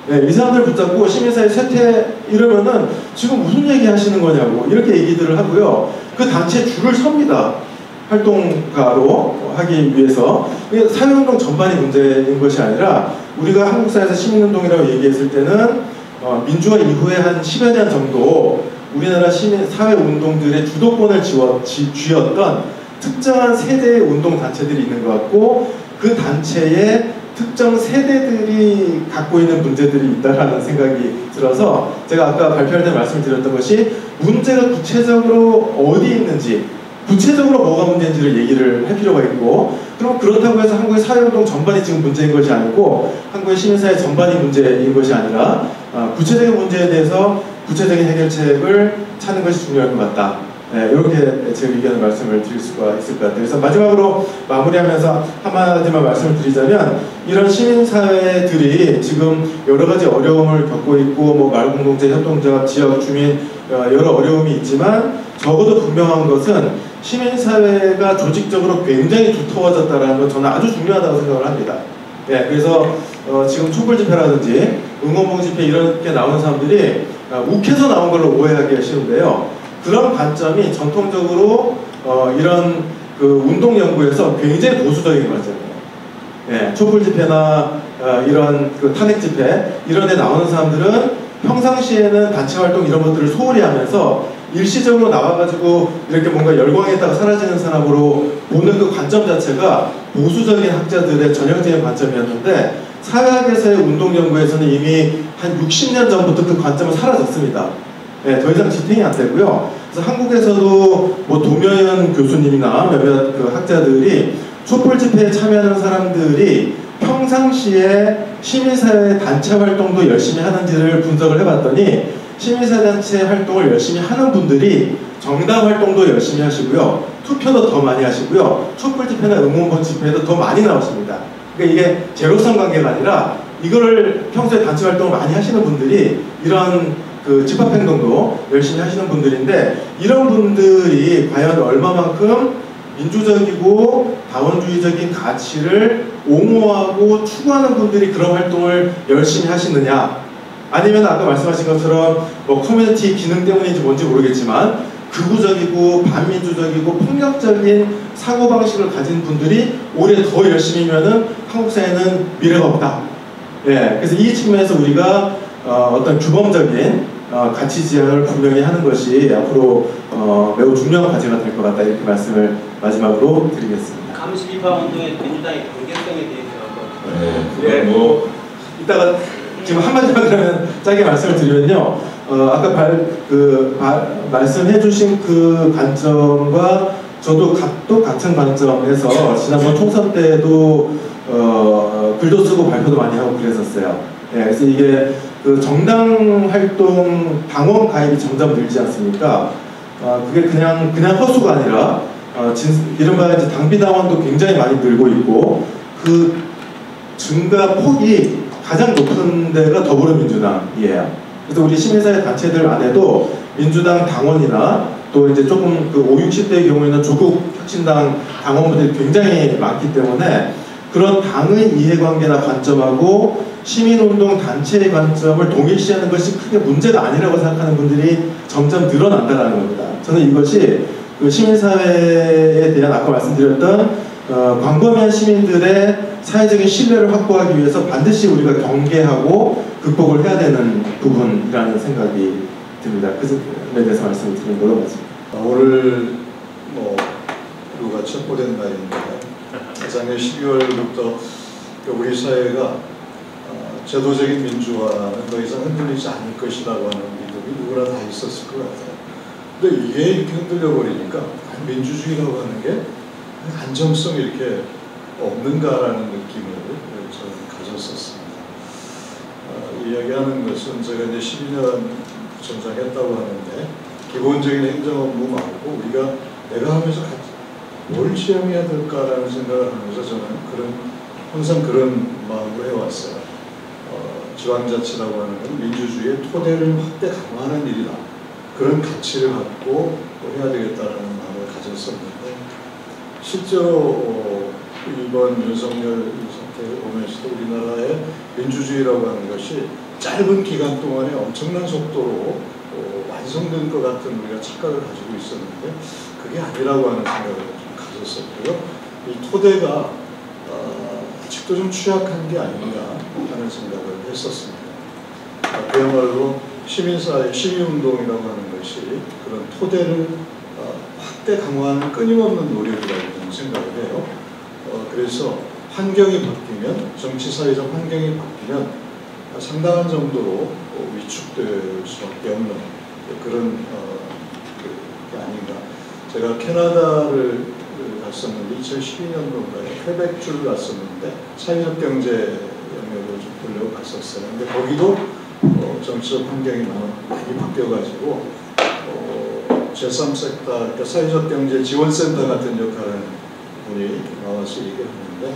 네, 이 사람들 붙잡고 시민사회 쇠퇴 이러면은 지금 무슨 얘기 하시는 거냐고 이렇게 얘기들을 하고요. 그 단체에 줄을 섭니다. 활동가로 하기 위해서. 사회운동 전반이 문제인 것이 아니라 우리가 한국 사회에서 시민운동이라고 얘기했을 때는 민주화 이후에 한 10여 년 정도 우리나라 사회운동들의 주도권을 쥐었던 특정한 세대의 운동단체들이 있는 것 같고, 그 단체에 특정 세대들이 갖고 있는 문제들이 있다라는 생각이 들어서 제가 아까 발표할 때 말씀드렸던 것이 문제가 구체적으로 어디 있는지, 구체적으로 뭐가 문제인지를 얘기를 할 필요가 있고, 그럼 그렇다고 해서 한국의 사회운동 전반이 지금 문제인 것이 아니고 한국의 시민사회 전반이 문제인 것이 아니라 구체적인 문제에 대해서 구체적인 해결책을 찾는 것이 중요할 것 같다. 네, 이렇게 제 의견을 말씀을 드릴 수가 있을 것 같아요. 그래서 마지막으로 마무리하면서 한마디만 말씀을 드리자면, 이런 시민사회들이 지금 여러 가지 어려움을 겪고 있고, 뭐 마을공동체, 협동조합, 지역, 주민 여러 어려움이 있지만 적어도 분명한 것은 시민사회가 조직적으로 굉장히 두터워졌다는 건 저는 아주 중요하다고 생각을 합니다. 네, 그래서 지금 촛불집회라든지 응원봉집회 이렇게 나오는 사람들이 욱해서 나온 걸로 오해하기가 쉬운데요. 그런 관점이 전통적으로 이런 그 운동 연구에서 굉장히 보수적인 관점이에요. 예, 촛불 집회나 이런 그 탄핵 집회 이런 데 나오는 사람들은 평상시에는 단체 활동 이런 것들을 소홀히 하면서 일시적으로 나와가지고 이렇게 뭔가 열광했다가 사라지는 사람으로 보는 그 관점 자체가 보수적인 학자들의 전형적인 관점이었는데, 사회학에서의 운동 연구에서는 이미 한 60년 전부터 그 관점은 사라졌습니다. 네, 더 이상 지탱이 안 되고요. 그래서 한국에서도 뭐 도면현 교수님이나 몇몇 그 학자들이 촛불 집회에 참여하는 사람들이 평상시에 시민사회 단체 활동도 열심히 하는지를 분석을 해봤더니 시민사회단체 활동을 열심히 하는 분들이 정당 활동도 열심히 하시고요. 투표도 더 많이 하시고요. 촛불 집회나 응원봉 집회에도 더 많이 나오십니다. 그러니까 이게 제로섬 관계가 아니라 이거를 평소에 단체 활동을 많이 하시는 분들이 이런 그 집합행동도 열심히 하시는 분들인데 이런 분들이 과연 얼마만큼 민주적이고 다원주의적인 가치를 옹호하고 추구하는 분들이 그런 활동을 열심히 하시느냐, 아니면 아까 말씀하신 것처럼 뭐 커뮤니티 기능 때문인지 뭔지 모르겠지만 극우적이고 반민주적이고 폭력적인 사고방식을 가진 분들이 오히려 더 열심히면은 한국 사회는 미래가 없다. 예, 그래서 이 측면에서 우리가 어떤 규범적인 가치 지향을 분명히 하는 것이 앞으로 매우 중요한 과제가 될 것 같다, 이렇게 말씀을 마지막으로 드리겠습니다.
감시비판 운동의 민주당의 관계성에 대해서
네, 뭐 이따가 지금 한마디만 그러면 짧게 말씀을 드리면요. 아까 말씀해주신 그 관점과 저도 같은 관점에서 지난번 총선 때도 글도 쓰고 발표도 많이 하고 그랬었어요. 네, 그래서 이게 그 정당 활동 당원 가입이 점점 늘지 않습니까? 그게 그냥 허수가 아니라 이른바 이제 당비 당원도 굉장히 많이 늘고 있고 그 증가 폭이 가장 높은 데가 더불어민주당이에요. 그래서 우리 시민사회 단체들 안에도 민주당 당원이나 또 이제 조금 그 5, 60대의 경우에는 조국 혁신당 당원분들이 굉장히 많기 때문에 그런 당의 이해관계나 관점하고 시민운동 단체의 관점을 동일시하는 것이 크게 문제가 아니라고 생각하는 분들이 점점 늘어난다는 겁니다. 저는 이것이 그 시민사회에 대한 아까 말씀드렸던 광범위한 시민들의 사회적인 신뢰를 확보하기 위해서 반드시 우리가 경계하고 극복을 해야 되는 부분이라는 생각이 듭니다. 그래서 대해서 말씀을 드리는 걸로 맞습니다.
오늘 누가 첩보된 날인데 작년 12월부터 우리 사회가 제도적인 민주화는 더 이상 흔들리지 않을 것이라고 하는 믿음이 누구나 다 있었을 것 같아요. 근데 이게 이렇게 흔들려 버리니까 민주주의라고 하는 게 안정성이 이렇게 없는가라는 느낌을 저는 가졌었습니다. 이야기하는 것은 제가 이제 12년 전장했다고 하는데 기본적인 행정 업무 말고 우리가 내가 하면서 뭘 지향해야 될까라는 생각을 하면서 저는 항상 그런 마음으로 해왔어요. 지방자치라고 하는 건 민주주의의 토대를 확대 강화하는 일이다. 그런 가치를 갖고 해야 되겠다는 마음을 가졌었는데 실제로 이번 윤석열 사태를 보면서도 우리나라의 민주주의라고 하는 것이 짧은 기간 동안에 엄청난 속도로 완성된 것 같은 우리가 착각을 가지고 있었는데 그게 아니라고 하는 생각을 좀 가졌었고요. 이 토대가 아직도 좀 취약한 게 아닌가 하는 생각을 했었습니다. 그야말로 시민사회, 시민운동이라고 하는 것이 그런 토대를 확대 강화하는 끊임없는 노력이라고 생각을 해요. 그래서 환경이 바뀌면, 정치사회적 환경이 바뀌면 상당한 정도로 위축될 수밖에 없는 그런 게 아닌가. 제가 캐나다를 갔었는데 2012년도인가에 퀘벡주를 갔었는데 사회적 경제 영역을 좀 보려고 갔었어요. 근데 거기도 정치적 환경이 많이 바뀌어가지고 제3섹터, 그러니까 사회적 경제 지원센터 같은 역할을 하는 분이 나와서 얘기를 하는데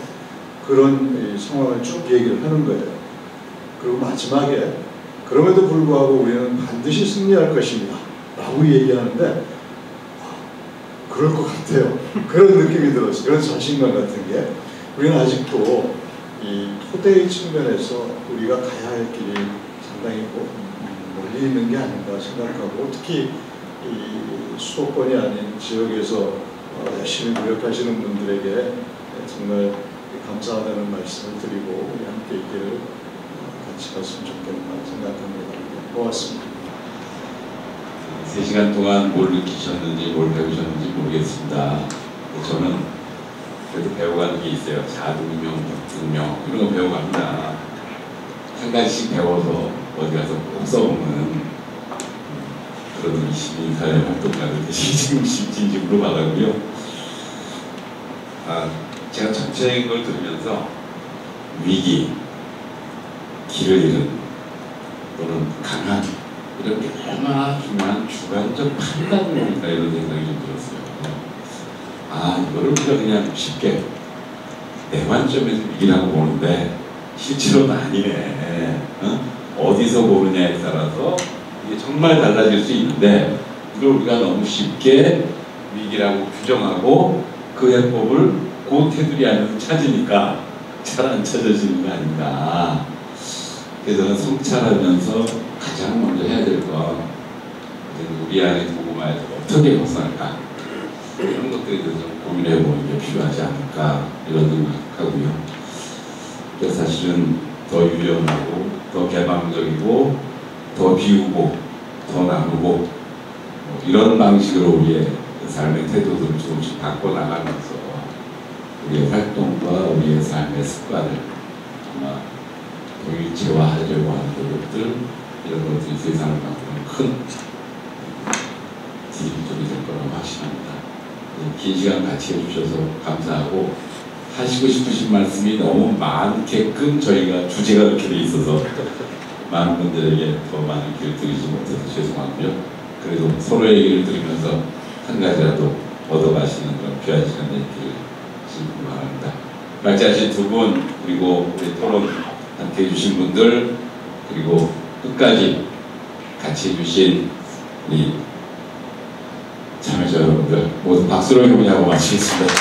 그런 상황을 쭉 얘기를 하는 거예요. 그리고 마지막에 그럼에도 불구하고 우리는 반드시 승리할 것입니다 라고 얘기하는데 그럴 것 같아요. 그런 느낌이 들었어요. 그런 자신감 같은 게 우리는 아직도 이 토대의 측면에서 우리가 가야 할 길이 상당히 멀리 있는 게 아닌가 생각하고 특히 이 수도권이 아닌 지역에서 열심히 노력하시는 분들에게 정말 감사하다는 말씀을 드리고 우리 함께 이 길을 같이 갔으면 좋겠다 생각합니다. 고맙습니다.
3시간 동안 뭘 느끼셨는지 뭘 배우셨는지 모르겠습니다. 저는 그래도 배워가는 게 있어요. 자등명, 역등명 이런 거 배워갑니다. 한 가지씩 배워서 어디 가서 꼭 써보는 그런 시민사회 활동가들 되시기 진심으로 바라고요. 제가 전체적인 걸 들으면서 위기, 길을 잃은 또는 강한 이런 게 얼마나 중요한 주관적 판단력인가 이런 생각이 좀 들었어요. 아, 이거를 우리가 그냥 쉽게 내 관점에서 위기라고 보는데 실제로는 아니네. 어디서 보느냐에 따라서 이게 정말 달라질 수 있는데 이걸 우리가 너무 쉽게 위기라고 규정하고 그 해법을 그 테두리 안에서 찾으니까 잘 안 찾아지는 거 아닌가. 그래서 성찰하면서 가장 먼저 해야 될 건 우리 안의 도구마에서 어떻게 벗어날까 이런 것들에 대해서 좀 고민해 보는 게 필요하지 않을까 이런 생각하고요. 그래서 사실은 더 유연하고 더 개방적이고 더 비우고 더 나누고 이런 방식으로 우리의 삶의 태도들을 조금씩 바꿔나가면서 우리의 활동과 우리의 삶의 습관을 아마 더 일체화하려고 하는 노력들 이런 것들이 세상을 바꾸는 큰 디딤돌이 될 거라고 확신합니다. 긴 시간 같이 해주셔서 감사하고 하시고 싶으신 말씀이 너무 많게끔 저희가 주제가 그렇게 돼 있어서 많은 분들에게 더 많은 기회를 드리지 못해서 죄송하고요. 그래도 서로의 얘기를 들으면서 한 가지라도 얻어가시는 그런 귀한 시간 되기를 바랍니다. 발제하신 두 분 그리고 우리 토론 함께 해주신 분들 그리고 끝까지 같이 해주신 우리 참여자 여러분들 모두 박수로 협의하고 마치겠습니다.